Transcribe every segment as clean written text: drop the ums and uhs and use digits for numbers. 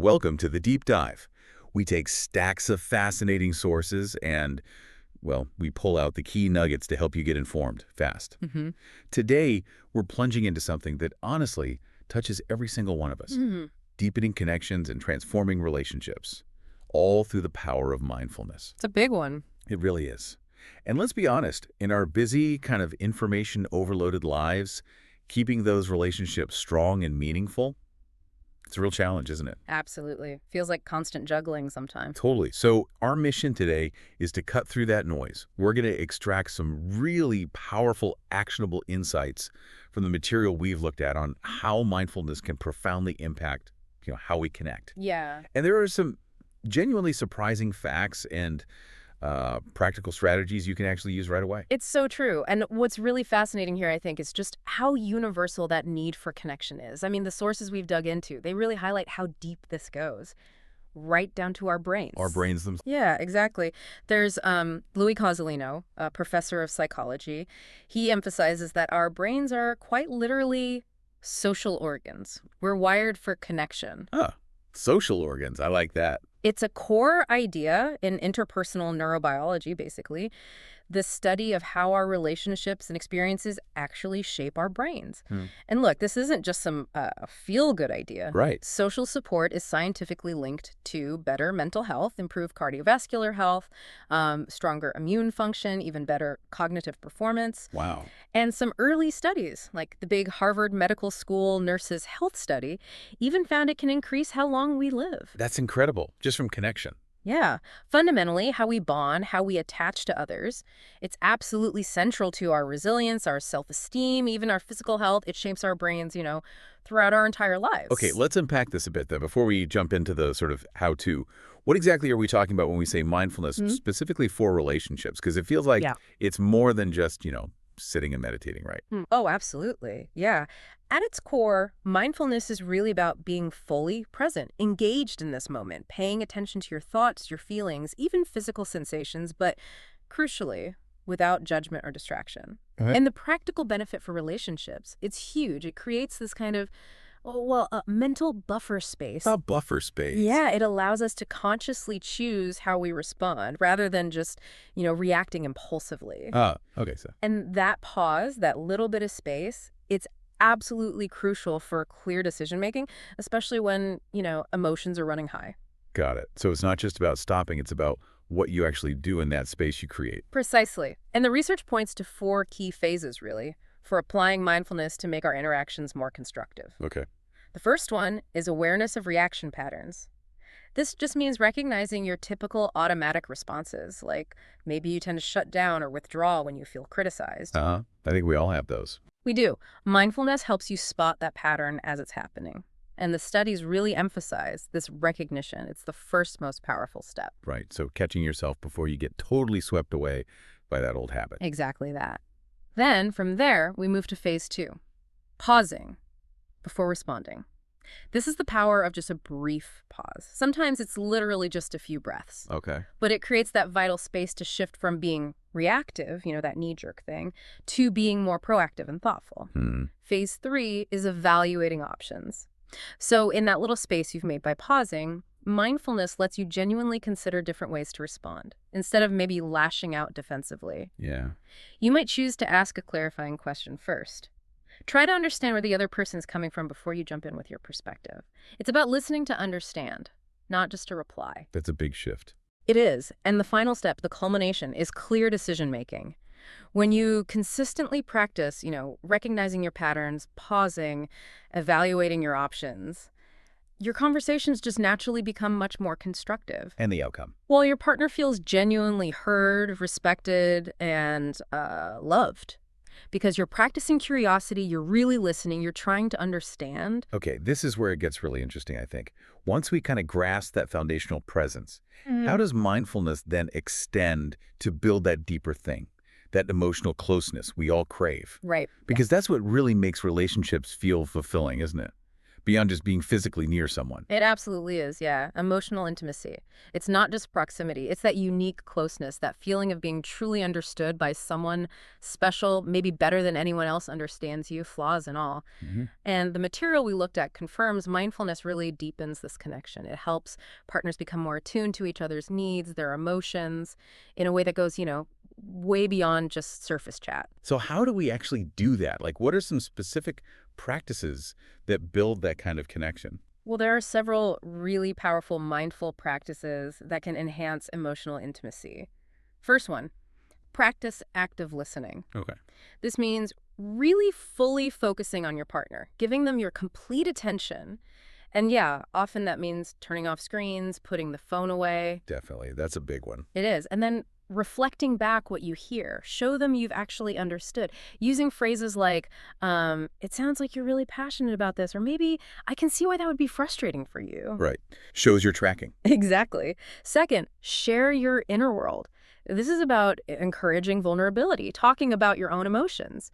Welcome to the Deep Dive. We take stacks of fascinating sources and, well, we pull out the key nuggets to help you get informed fast. Today, we're plunging into something that honestly touches every single one of us. Deepening connections and transforming relationships, all through the power of mindfulness. It's a big one. It really is. And let's be honest, in our busy, kind of information-overloaded lives, keeping those relationships strong and meaningful, it's a real challenge, isn't it? Absolutely. Feels like constant juggling sometimes. Totally. So our mission today is to cut through that noise. We're going to extract some really powerful, actionable insights from the material we've looked at on how mindfulness can profoundly impact, how we connect. Yeah. And there are some genuinely surprising facts and practical strategies you can actually use right away. It's so true. And what's really fascinating here, I think, is just how universal that need for connection is. I mean, the sources we've dug into, they really highlight how deep this goes, right down to our brains. Our brains themselves. Yeah, exactly. There's Louis Cozolino, a professor of psychology. He emphasizes that our brains are quite literally social organs. We're wired for connection. Social organs. I like that. It's a core idea in interpersonal neurobiology, basically, the study of how our relationships and experiences actually shape our brains. And look, this isn't just some feel-good idea. Right. Social support is scientifically linked to better mental health, improved cardiovascular health, stronger immune function, even better cognitive performance. Wow. And some early studies, like the big Harvard Medical School Nurses Health Study, even found it can increase how long we live. That's incredible, just from connection. Yeah. Fundamentally, how we bond, how we attach to others, it's absolutely central to our resilience, our self-esteem, even our physical health. It shapes our brains, throughout our entire lives. Okay, let's unpack this a bit, then, before we jump into the sort of how-to. What exactly are we talking about when we say mindfulness, specifically for relationships? Because it feels like it's more than just, sitting and meditating, right? Oh, absolutely. Yeah. At its core, mindfulness is really about being fully present, engaged in this moment, paying attention to your thoughts, your feelings, even physical sensations, but crucially, without judgment or distraction. And the practical benefit for relationships, it's huge. It creates this kind of, a mental buffer space. A buffer space. Yeah, it allows us to consciously choose how we respond rather than just, reacting impulsively. Okay, so. And that pause, that little bit of space, it's absolutely crucial for clear decision-making, especially when, emotions are running high. Got it. So it's not just about stopping, it's about what you actually do in that space you create. Precisely. And the research points to 4 key phases, really, for applying mindfulness to make our interactions more constructive. Okay. The first one is awareness of reaction patterns. This just means recognizing your typical automatic responses, like maybe you tend to shut down or withdraw when you feel criticized. I think we all have those. We do. Mindfulness helps you spot that pattern as it's happening. And the studies really emphasize this recognition. It's the first most powerful step. Right. So catching yourself before you get totally swept away by that old habit. Exactly that. Then, from there, we move to phase 2, pausing before responding. This is the power of just a brief pause. Sometimes it's literally just a few breaths. Okay. But it creates that vital space to shift from being reactive, that knee-jerk thing, to being more proactive and thoughtful. Phase 3 is evaluating options. So in that little space you've made by pausing, mindfulness lets you genuinely consider different ways to respond, instead of maybe lashing out defensively. Yeah. You might choose to ask a clarifying question first. Try to understand where the other person's coming from before you jump in with your perspective. It's about listening to understand, not just to reply. That's a big shift. It is. And the final step, the culmination, is clear decision-making. When you consistently practice, recognizing your patterns, pausing, evaluating your options, your conversations just naturally become much more constructive. And the outcome? Well, your partner feels genuinely heard, respected, and loved. Because you're practicing curiosity, you're really listening, you're trying to understand. Okay, this is where it gets really interesting, I think. Once we kind of grasp that foundational presence, how does mindfulness then extend to build that deeper thing, that emotional closeness we all crave? Right. Because that's what really makes relationships feel fulfilling, isn't it? beyond just being physically near someone. It absolutely is, yeah. Emotional intimacy. It's not just proximity. It's that unique closeness, that feeling of being truly understood by someone special, maybe better than anyone else understands you, flaws and all. Hmm. And the material we looked at confirms mindfulness really deepens this connection. It helps partners become more attuned to each other's needs, their emotions, in a way that goes, way beyond just surface chat. So how do we actually do that? Like, what are some specific practices that build that kind of connection? Well, there are several really powerful mindful practices that can enhance emotional intimacy. First one, practice active listening. Okay. This means really fully focusing on your partner, giving them your complete attention. And yeah, often that means turning off screens, putting the phone away. Definitely. That's a big one. It is. And then reflecting back what you hear. Show them you've actually understood. Using phrases like, it sounds like you're really passionate about this, or maybe I can see why that would be frustrating for you. Right. Shows you're tracking. Exactly. Second, share your inner world. This is about encouraging vulnerability, talking about your own emotions.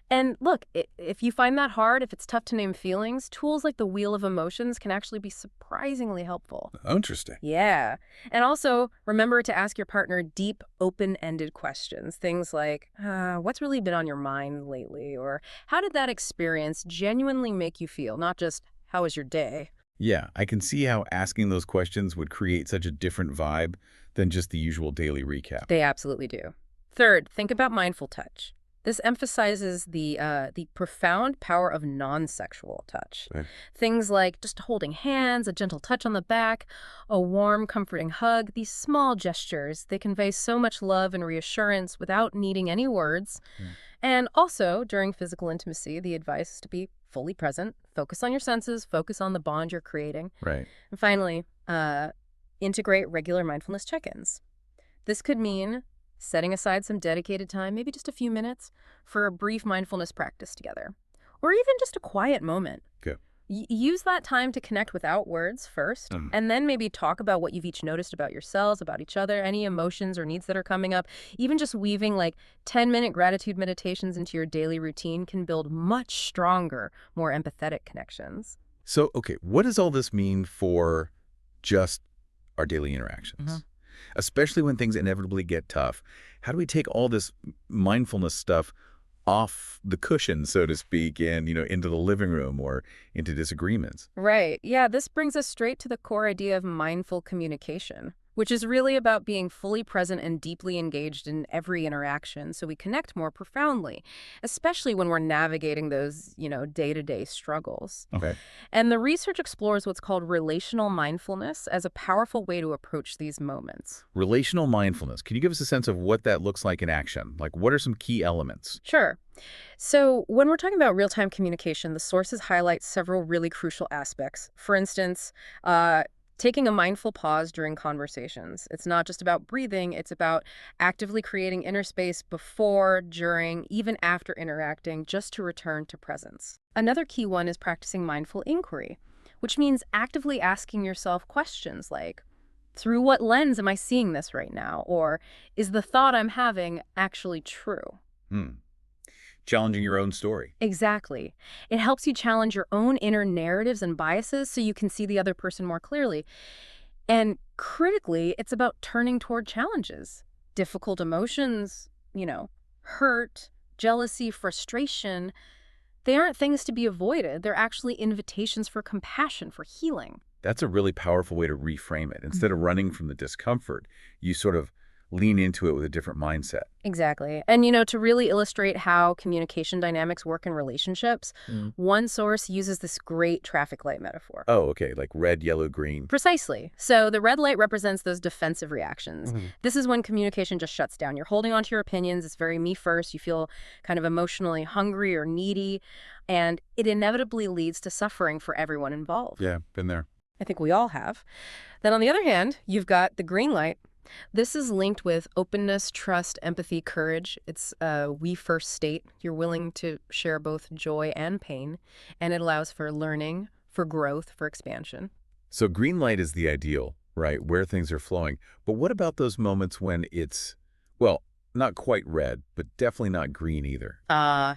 And look, if you find that hard, if it's tough to name feelings, tools like the Wheel of Emotions can actually be surprisingly helpful. Interesting. Yeah. And also, remember to ask your partner deep, open-ended questions. Things like, what's really been on your mind lately? Or how did that experience genuinely make you feel? Not just, how was your day? Yeah, I can see how asking those questions would create such a different vibe than just the usual daily recap. They absolutely do. Third, think about mindful touch. This emphasizes the profound power of non-sexual touch. Right. Things like just holding hands, a gentle touch on the back, a warm, comforting hug. These small gestures, they convey so much love and reassurance without needing any words. Yeah. And also, during physical intimacy, the advice is to be fully present, focus on your senses, focus on the bond you're creating. Right. And finally, integrate regular mindfulness check-ins. This could mean setting aside some dedicated time, maybe just a few minutes, for a brief mindfulness practice together. Or even just a quiet moment. Good. Use that time to connect without words first, and then maybe talk about what you've each noticed about yourselves, about each other, any emotions or needs that are coming up. Even just weaving like 10-minute gratitude meditations into your daily routine can build much stronger, more empathetic connections. So, okay, what does all this mean for just our daily interactions? Especially when things inevitably get tough. How do we take all this mindfulness stuff off the cushion, so to speak, and, into the living room or into disagreements? Right. Yeah, this brings us straight to the core idea of mindful communication, which is really about being fully present and deeply engaged in every interaction so we connect more profoundly, especially when we're navigating those, day-to-day struggles. Okay. And the research explores what's called relational mindfulness as a powerful way to approach these moments. Relational mindfulness. Can you give us a sense of what that looks like in action? Like, what are some key elements? Sure. So when we're talking about real-time communication, the sources highlight several really crucial aspects. For instance, taking a mindful pause during conversations. It's not just about breathing, it's about actively creating inner space before, during, even after interacting, just to return to presence. Another key one is practicing mindful inquiry, which means actively asking yourself questions like, through what lens am I seeing this right now? Or, is the thought I'm having actually true? Challenging your own story. Exactly. It helps you challenge your own inner narratives and biases so you can see the other person more clearly. And critically, it's about turning toward challenges. Difficult emotions, hurt, jealousy, frustration, they aren't things to be avoided. They're actually invitations for compassion, for healing. That's a really powerful way to reframe it. Instead of running from the discomfort, you sort of lean into it with a different mindset. Exactly. And, to really illustrate how communication dynamics work in relationships, one source uses this great traffic light metaphor. Oh, okay, like red, yellow, green. Precisely. So the red light represents those defensive reactions. This is when communication just shuts down. You're holding on to your opinions. It's very me first. You feel kind of emotionally hungry or needy, and it inevitably leads to suffering for everyone involved. Yeah, been there. I think we all have. Then on the other hand, you've got the green light. This is linked with openness, trust, empathy, courage. It's a we first state. You're willing to share both joy and pain, and it allows for learning, for growth, for expansion. So green light is the ideal, right, where things are flowing. But what about those moments when it's, well, Not quite red, but definitely not green either.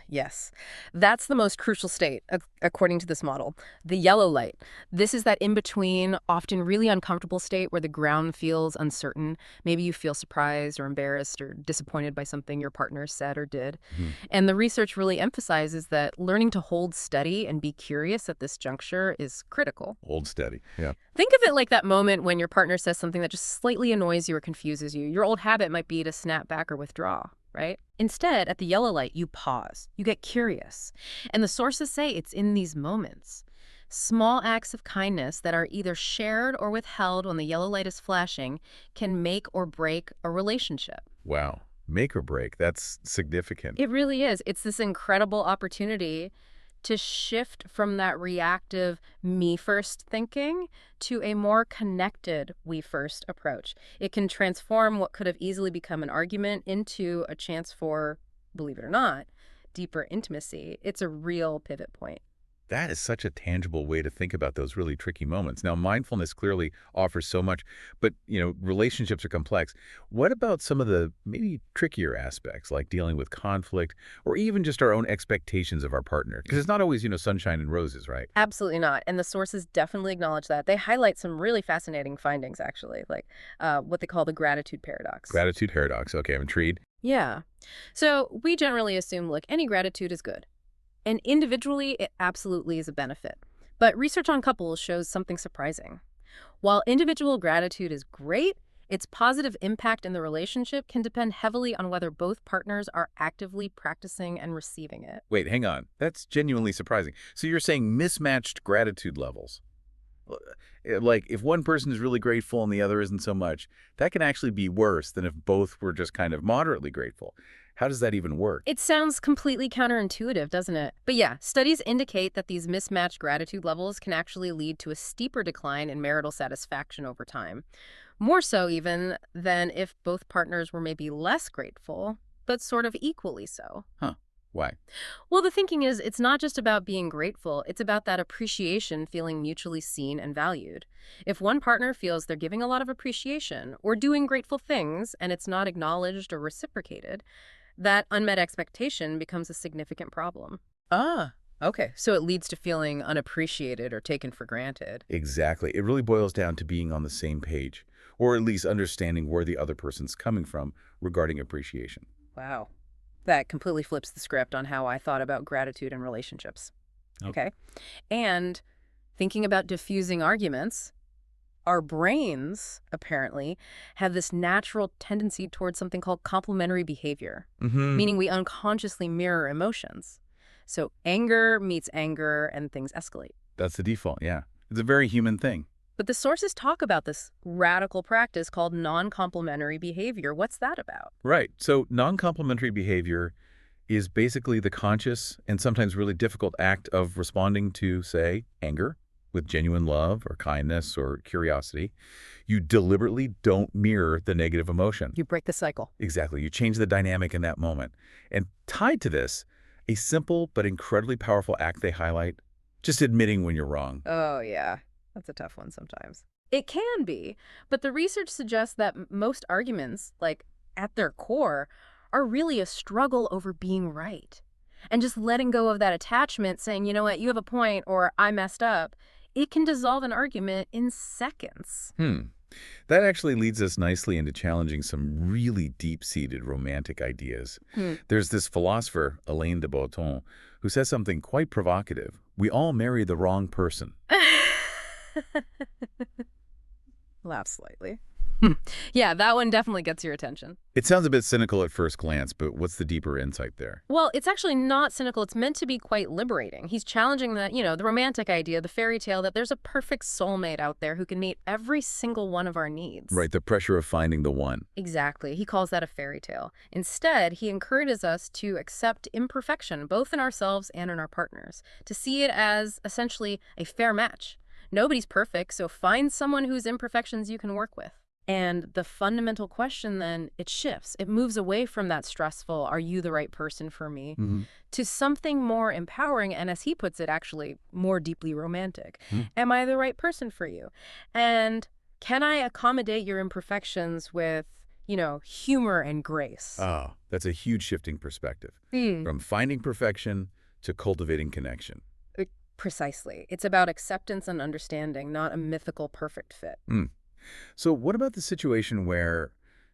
Yes. That's the most crucial state, according to this model. The yellow light. This is that in-between, often really uncomfortable state where the ground feels uncertain. Maybe you feel surprised or embarrassed or disappointed by something your partner said or did. Hmm. And the research really emphasizes that learning to hold steady and be curious at this juncture is critical. Hold steady. Yeah. Think of it like that moment when your partner says something that just slightly annoys you or confuses you. Your old habit might be to snap back or withdraw, right? Instead, at the yellow light, you pause. You get curious. And the sources say it's in these moments. Small acts of kindness that are either shared or withheld when the yellow light is flashing can make or break a relationship. Wow. Make or break. That's significant. It really is. It's this incredible opportunity to shift from that reactive me-first thinking to a more connected we-first approach. It can transform what could have easily become an argument into a chance for, believe it or not, deeper intimacy. It's a real pivot point. That is such a tangible way to think about those really tricky moments. Now, mindfulness clearly offers so much, but, relationships are complex. What about some of the maybe trickier aspects, like dealing with conflict or even just our own expectations of our partner? Because it's not always, sunshine and roses, right? Absolutely not. And the sources definitely acknowledge that. They highlight some really fascinating findings, actually, like what they call the gratitude paradox. Gratitude paradox. Okay, I'm intrigued. Yeah. So we generally assume, look, any gratitude is good. And individually, it absolutely is a benefit. But research on couples shows something surprising. While individual gratitude is great, its positive impact in the relationship can depend heavily on whether both partners are actively practicing and receiving it. Wait, hang on. That's genuinely surprising. So you're saying mismatched gratitude levels. Like, if one person is really grateful and the other isn't so much, that can actually be worse than if both were just kind of moderately grateful. How does that even work? It sounds completely counterintuitive, doesn't it? But yeah, studies indicate that these mismatched gratitude levels can actually lead to a steeper decline in marital satisfaction over time. More so even than if both partners were maybe less grateful, but sort of equally so. Huh. Why? Well, the thinking is it's not just about being grateful, it's about that appreciation feeling mutually seen and valued. If one partner feels they're giving a lot of appreciation or doing grateful things and it's not acknowledged or reciprocated, that unmet expectation becomes a significant problem. Ah, okay. So it leads to feeling unappreciated or taken for granted. Exactly. It really boils down to being on the same page, or at least understanding where the other person's coming from regarding appreciation. Wow. That completely flips the script on how I thought about gratitude in relationships. Okay. And thinking about diffusing arguments, our brains, apparently, have this natural tendency towards something called complementary behavior, meaning we unconsciously mirror emotions. So anger meets anger and things escalate. That's the default, yeah. It's a very human thing. But the sources talk about this radical practice called non-complementary behavior. What's that about? Right. So non-complementary behavior is basically the conscious and sometimes really difficult act of responding to, say, anger with genuine love or kindness or curiosity. You deliberately don't mirror the negative emotion. You break the cycle. Exactly. You change the dynamic in that moment. And tied to this, a simple but incredibly powerful act they highlight, just admitting when you're wrong. Oh, yeah. That's a tough one sometimes. It can be, but the research suggests that most arguments, like at their core, are really a struggle over being right. And just letting go of that attachment, saying, you know what, you have a point, or I messed up, it can dissolve an argument in seconds. That actually leads us nicely into challenging some really deep-seated romantic ideas. There's this philosopher, Alain de Botton, who says something quite provocative. We all marry the wrong person. Laugh slightly. Yeah, that one definitely gets your attention. It sounds a bit cynical at first glance, but what's the deeper insight there? Well, it's actually not cynical. It's meant to be quite liberating. He's challenging the romantic idea, the fairy tale, that there's a perfect soulmate out there who can meet every single one of our needs. Right, the pressure of finding the one. Exactly. He calls that a fairy tale. Instead, he encourages us to accept imperfection, both in ourselves and in our partners, to see it as essentially a fair match. Nobody's perfect, so find someone whose imperfections you can work with. And the fundamental question then, it shifts. It moves away from that stressful, are you the right person for me, to something more empowering and, as he puts it, actually more deeply romantic. Am I the right person for you? And can I accommodate your imperfections with, humor and grace. Ah, that's a huge shifting perspective. Hmm. From finding perfection to cultivating connection. Precisely. It's about acceptance and understanding, not a mythical perfect fit. Mm. So what about the situation where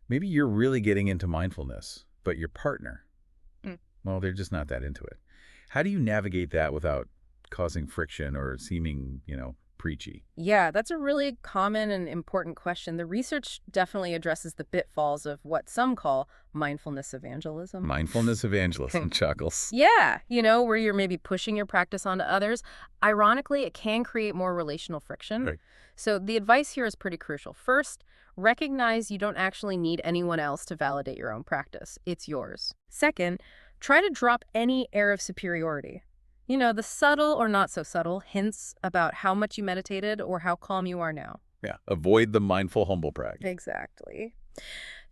maybe you're really getting into mindfulness, but your partner, Mm. well, they're just not that into it? How do you navigate that without causing friction or seeming, preachy? Yeah, that's a really common and important question. The research definitely addresses the pitfalls of what some call mindfulness evangelism. Mindfulness evangelism chuckles. Yeah, where you're maybe pushing your practice onto others. Ironically, it can create more relational friction. Right. So the advice here is pretty crucial. First, recognize you don't actually need anyone else to validate your own practice. It's yours. Second, try to drop any air of superiority. The subtle or not so subtle hints about how much you meditated or how calm you are now. Yeah. Avoid the mindful humble brag. Exactly.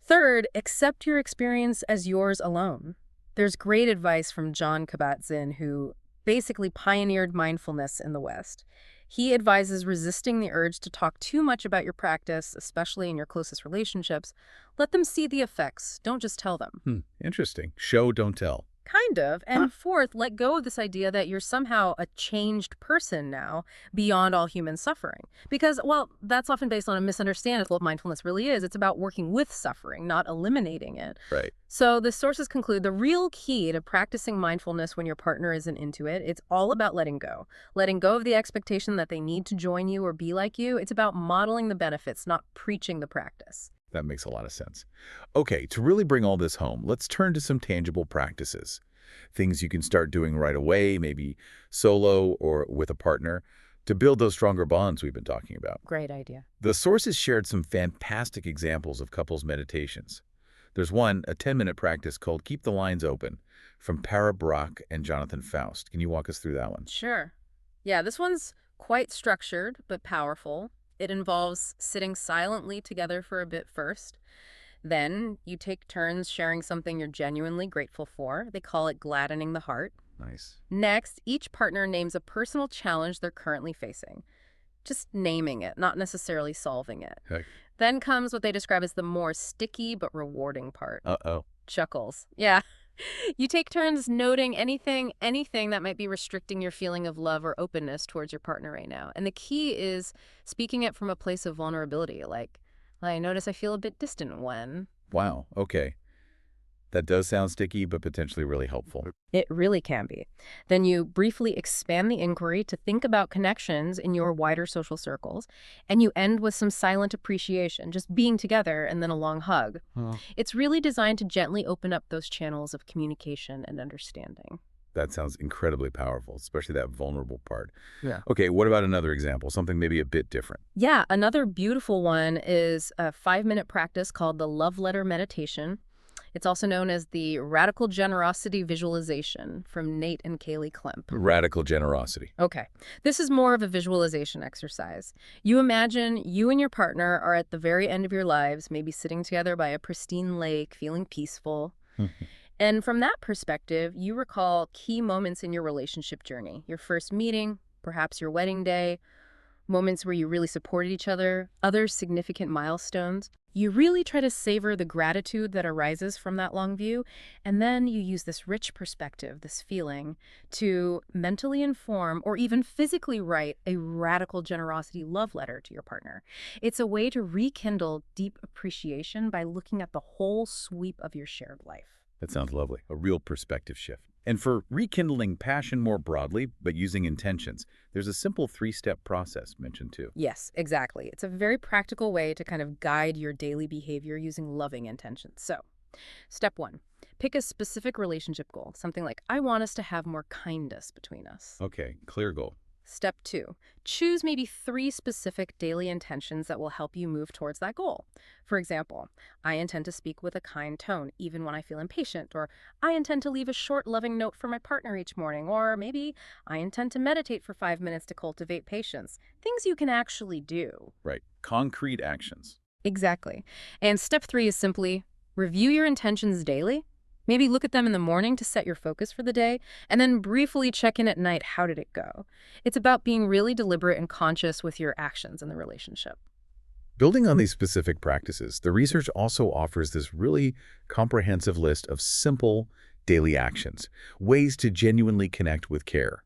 Third, accept your experience as yours alone. There's great advice from John Kabat-Zinn, who basically pioneered mindfulness in the West. He advises resisting the urge to talk too much about your practice, especially in your closest relationships. Let them see the effects. Don't just tell them. Interesting. Show, don't tell. Kind of. And fourth, let go of this idea that you're somehow a changed person now beyond all human suffering. Because, well, that's often based on a misunderstanding of what mindfulness really is. It's about working with suffering, not eliminating it. Right. So the sources conclude the real key to practicing mindfulness when your partner isn't into it, it's all about letting go. Letting go of the expectation that they need to join you or be like you. It's about modeling the benefits, not preaching the practice. That makes a lot of sense. Okay, to really bring all this home, let's turn to some tangible practices. Things you can start doing right away, maybe solo or with a partner, to build those stronger bonds we've been talking about. Great idea. The sources shared some fantastic examples of couples meditations. There's one, a 10-minute practice called Keep the Lines Open, from Para Brock and Jonathan Faust. Can you walk us through that one? Sure. Yeah, this one's quite structured but powerful. It involves sitting silently together for a bit first. Then you take turns sharing something you're genuinely grateful for. They call it gladdening the heart. Nice. Next, each partner names a personal challenge they're currently facing. Just naming it, not necessarily solving it. Heck. Then comes what they describe as the more sticky but rewarding part. Uh-oh. Chuckles. Yeah. You take turns noting anything that might be restricting your feeling of love or openness towards your partner right now. And the key is speaking it from a place of vulnerability, like, I notice I feel a bit distant when. Wow, okay. That does sound sticky, but potentially really helpful. It really can be. Then you briefly expand the inquiry to think about connections in your wider social circles, and you end with some silent appreciation, just being together and then a long hug. Oh. It's really designed to gently open up those channels of communication and understanding. That sounds incredibly powerful, especially that vulnerable part. Yeah. Okay, what about another example, something maybe a bit different? Yeah, another beautiful one is a 5-minute practice called the Love Letter Meditation. It's also known as the Radical Generosity Visualization from Nate and Kaylee Klemp. Radical generosity. Okay, this is more of a visualization exercise. You imagine you and your partner are at the very end of your lives, maybe sitting together by a pristine lake, feeling peaceful. And from that perspective, you recall key moments in your relationship journey. Your first meeting, perhaps your wedding day, moments where you really supported each other, other significant milestones. You really try to savor the gratitude that arises from that long view, and then you use this rich perspective, this feeling, to mentally inform or even physically write a radical generosity love letter to your partner. It's a way to rekindle deep appreciation by looking at the whole sweep of your shared life. That sounds lovely. A real perspective shift. And for rekindling passion more broadly, but using intentions, there's a simple 3-step process mentioned too. Yes, exactly. It's a very practical way to kind of guide your daily behavior using loving intentions. So, step 1, pick a specific relationship goal, something like, I want us to have more kindness between us. Okay, clear goal. Step 2, choose maybe 3 specific daily intentions that will help you move towards that goal. For example, I intend to speak with a kind tone, even when I feel impatient, or I intend to leave a short, loving note for my partner each morning, or maybe I intend to meditate for 5 minutes to cultivate patience. Things you can actually do. Right. Concrete actions. Exactly. And step 3 is simply review your intentions daily. Maybe look at them in the morning to set your focus for the day, and then briefly check in at night. How did it go? It's about being really deliberate and conscious with your actions in the relationship. Building on these specific practices, the research also offers this really comprehensive list of simple daily actions, ways to genuinely connect with care.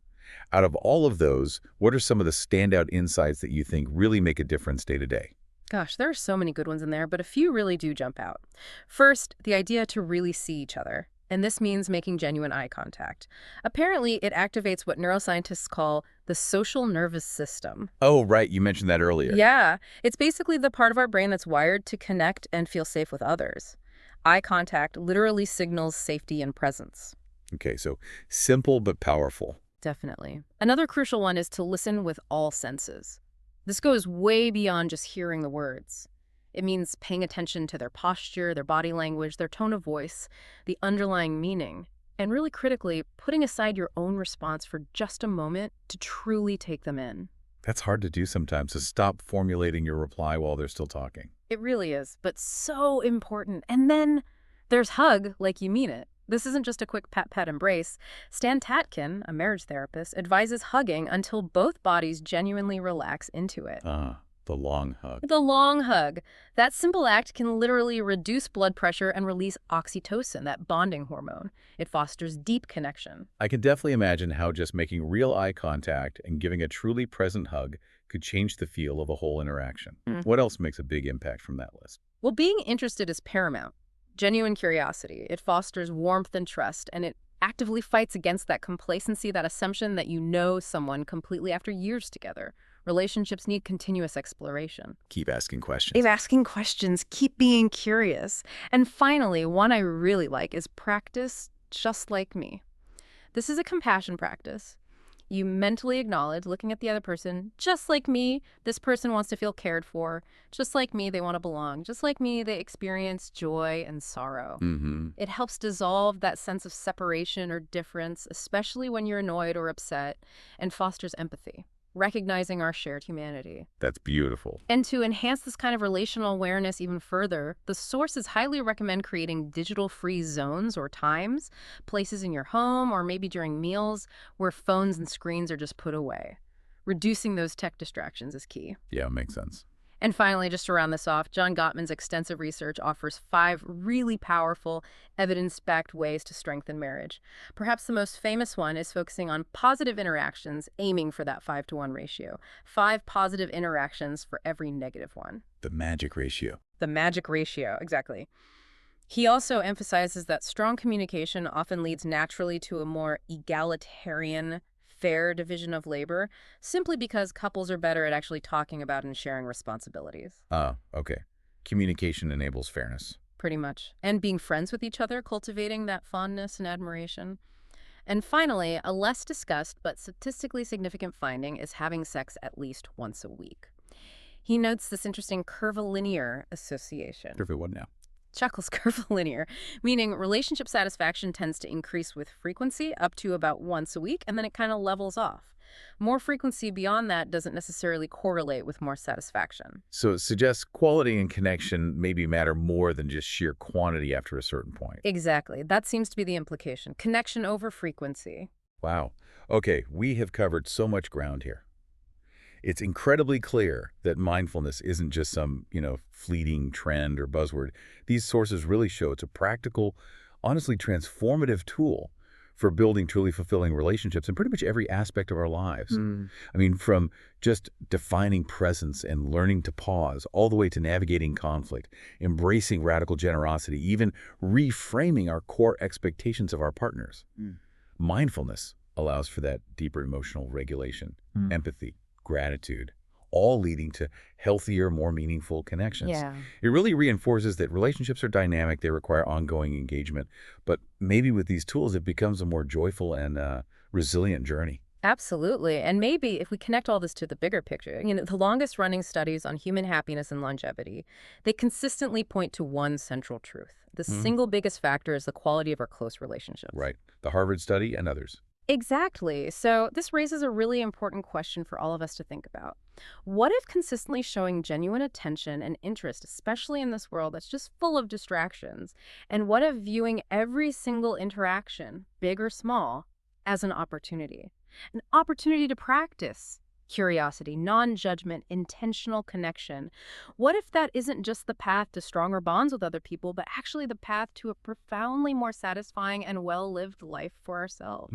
Out of all of those, what are some of the standout insights that you think really make a difference day to day? Gosh, there are so many good ones in there, but a few really do jump out. First, the idea to really see each other. And this means making genuine eye contact. Apparently, it activates what neuroscientists call the social nervous system. Oh, right. You mentioned that earlier. Yeah, it's basically the part of our brain that's wired to connect and feel safe with others. Eye contact literally signals safety and presence. Okay, so simple but powerful. Definitely. Another crucial one is to listen with all senses. This goes way beyond just hearing the words. It means paying attention to their posture, their body language, their tone of voice, the underlying meaning, and really critically, putting aside your own response for just a moment to truly take them in. That's hard to do sometimes, to stop formulating your reply while they're still talking. It really is, but so important. And then there's hug like you mean it. This isn't just a quick pat embrace. Stan Tatkin, a marriage therapist, advises hugging until both bodies genuinely relax into it. The long hug. The long hug. That simple act can literally reduce blood pressure and release oxytocin, that bonding hormone. It fosters deep connection. I can definitely imagine how just making real eye contact and giving a truly present hug could change the feel of a whole interaction. What else makes a big impact from that list? Well, being interested is paramount. Genuine curiosity. It fosters warmth and trust, and it actively fights against that complacency, that assumption that you know someone completely after years together. Relationships need continuous exploration. Keep asking questions. Keep asking questions. Keep being curious. And finally, one I really like is practice just like me. This is a compassion practice. You mentally acknowledge, looking at the other person, just like me, this person wants to feel cared for. Just like me, they want to belong. Just like me, they experience joy and sorrow. It helps dissolve that sense of separation or difference, especially when you're annoyed or upset, and fosters empathy, recognizing our shared humanity. That's beautiful. And to enhance this kind of relational awareness even further, the sources highly recommend creating digital-free zones or times, places in your home or maybe during meals where phones and screens are just put away. Reducing those tech distractions is key. Yeah, makes sense. And finally, just to round this off, John Gottman's extensive research offers 5 really powerful, evidence-backed ways to strengthen marriage. Perhaps the most famous one is focusing on positive interactions, aiming for that 5-to-1 ratio. 5 positive interactions for every negative one. The magic ratio. The magic ratio, exactly. He also emphasizes that strong communication often leads naturally to a more egalitarian, fair division of labor, simply because couples are better at actually talking about and sharing responsibilities. Okay. Communication enables fairness. Pretty much. And being friends with each other, cultivating that fondness and admiration. And finally, a less discussed but statistically significant finding is having sex at least once a week. He notes this interesting curvilinear association. Perfect. What now? Chuckles curvilinear, meaning relationship satisfaction tends to increase with frequency up to about once a week, and then it kind of levels off. More frequency beyond that doesn't necessarily correlate with more satisfaction. So it suggests quality and connection maybe matter more than just sheer quantity after a certain point. Exactly. That seems to be the implication. Connection over frequency. Wow. Okay, we have covered so much ground here. It's incredibly clear that mindfulness isn't just some, fleeting trend or buzzword. These sources really show it's a practical, honestly transformative tool for building truly fulfilling relationships in pretty much every aspect of our lives. I mean, from just defining presence and learning to pause, all the way to navigating conflict, embracing radical generosity, even reframing our core expectations of our partners. Mindfulness allows for that deeper emotional regulation, empathy, gratitude, all leading to healthier, more meaningful connections. Yeah. It really reinforces that relationships are dynamic, they require ongoing engagement, but maybe with these tools it becomes a more joyful and resilient journey. Absolutely. And maybe if we connect all this to the bigger picture, the longest running studies on human happiness and longevity, they consistently point to one central truth. The single biggest factor is the quality of our close relationships. Right. The Harvard study and others. Exactly. So this raises a really important question for all of us to think about. What if consistently showing genuine attention and interest, especially in this world that's just full of distractions, and what if viewing every single interaction, big or small, as an opportunity? An opportunity to practice, Curiosity, non-judgment, intentional connection. What if that isn't just the path to stronger bonds with other people, but actually the path to a profoundly more satisfying and well-lived life for ourselves?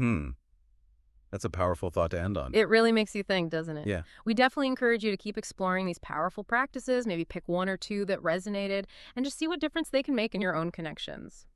That's a powerful thought to end on. It really makes you think, doesn't it? Yeah. We definitely encourage you to keep exploring these powerful practices, maybe pick one or two that resonated, and just see what difference they can make in your own connections.